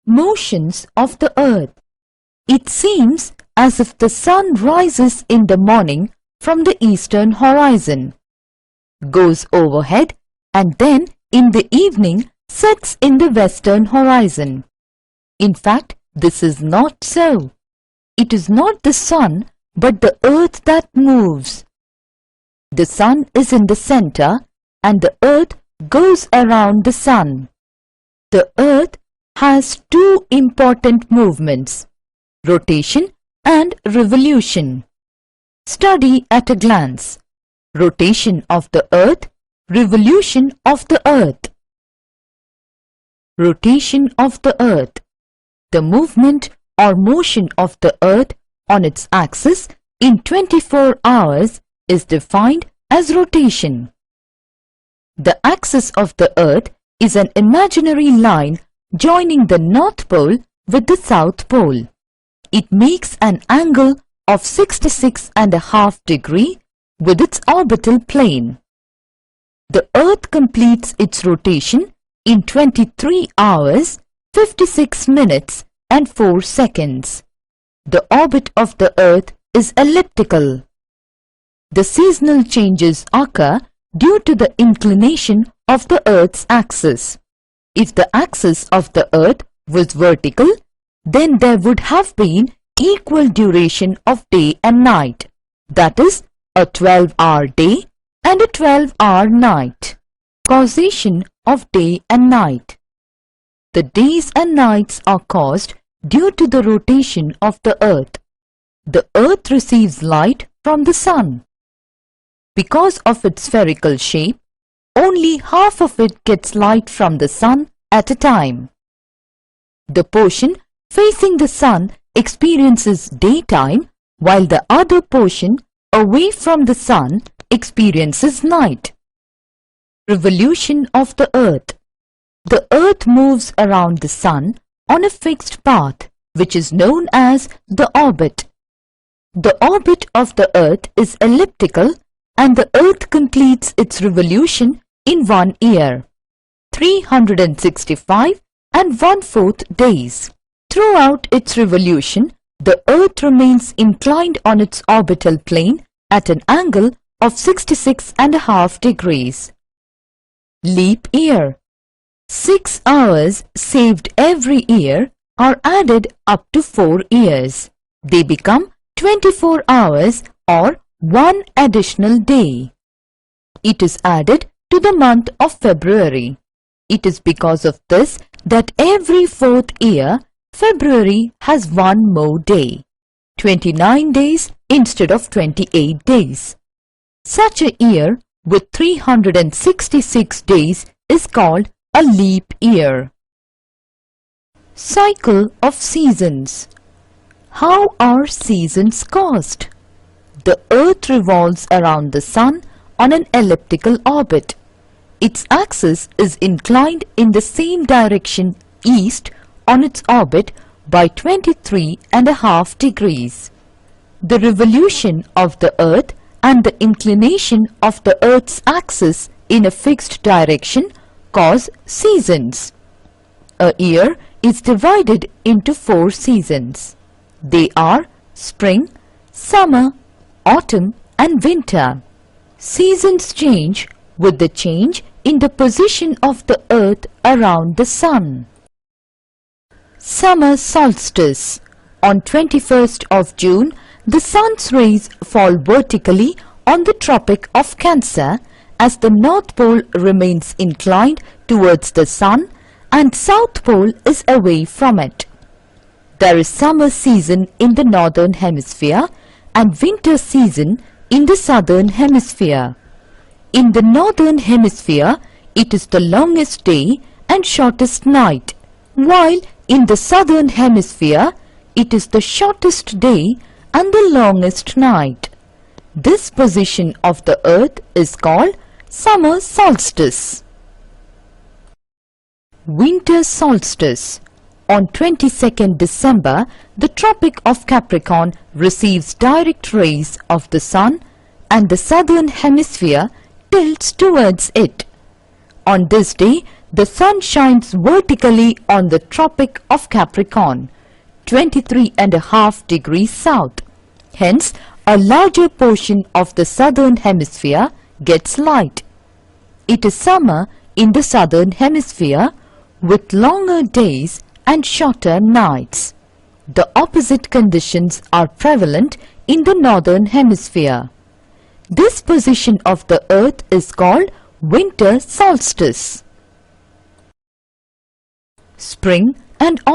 Motions of the Earth. It seems as if the sun rises in the morning from the eastern horizon, goes overhead, and then in the evening sets in the western horizon. In fact, this is not so. It is not the sun but the earth that moves. The sun is in the center and the earth goes around the sun. The earth has two important movements, rotation and revolution. Study at a glance. Rotation of the earth, revolution of the earth. Rotation of the earth. The movement or motion of the earth on its axis in 24 hours is defined as rotation. The axis of the earth is an imaginary line joining the North Pole with the South Pole. It makes an angle of 66.5 degrees with its orbital plane. The earth completes its rotation in 23 hours, 56 minutes and 4 seconds. The orbit of the earth is elliptical. The seasonal changes occur due to the inclination of the earth's axis. If the axis of the earth was vertical, then there would have been equal duration of day and night, that is, a 12-hour day and a 12-hour night. Causation of day and night. The days and nights are caused due to the rotation of the earth. The earth receives light from the sun. Because of its spherical shape, only half of it gets light from the sun at a time. The portion facing the sun experiences daytime, while the other portion away from the sun experiences night. Revolution of the earth. The earth moves around the sun on a fixed path, which is known as the orbit. The orbit of the earth is elliptical and the earth completes its revolution in 1 year, 365 and 1/4 days. Throughout its revolution, the earth remains inclined on its orbital plane at an angle of 66.5 degrees. Leap year. 6 hours saved every year are added up to 4 years. They become 24 hours or 1 additional day. It is added to the month of February. It is because of this that every 4th year, February has 1 more day, 29 days instead of 28 days. Such a year with 366 days is called a leap year. Cycle of seasons. How are seasons caused? The earth revolves around the sun on an elliptical orbit. Its axis is inclined in the same direction east on its orbit by 23.5 degrees. The revolution of the earth and the inclination of the earth's axis in a fixed direction cause seasons. A year is divided into 4 seasons. They are spring, summer, autumn and winter. Seasons change with the change in the position of the earth around the sun. Summer solstice. On 21st of June, the sun's rays fall vertically on the Tropic of Cancer as the North Pole remains inclined towards the sun and South Pole is away from it. There is summer season in the Northern Hemisphere and winter season in the Southern Hemisphere. In the Northern Hemisphere, it is the longest day and shortest night, while in the Southern Hemisphere, it is the shortest day and the longest night. This position of the earth is called summer solstice. Winter solstice. On 22nd December, the Tropic of Capricorn receives direct rays of the sun and the Southern Hemisphere tilts towards it. On this day, The sun shines vertically on the Tropic of Capricorn, 23.5 degrees south. Hence, a larger portion of the southern hemisphere gets light. It is summer in the southern hemisphere with longer days and shorter nights. The opposite conditions are prevalent in the northern hemisphere. This position of the earth is called winter solstice. Spring and autumn.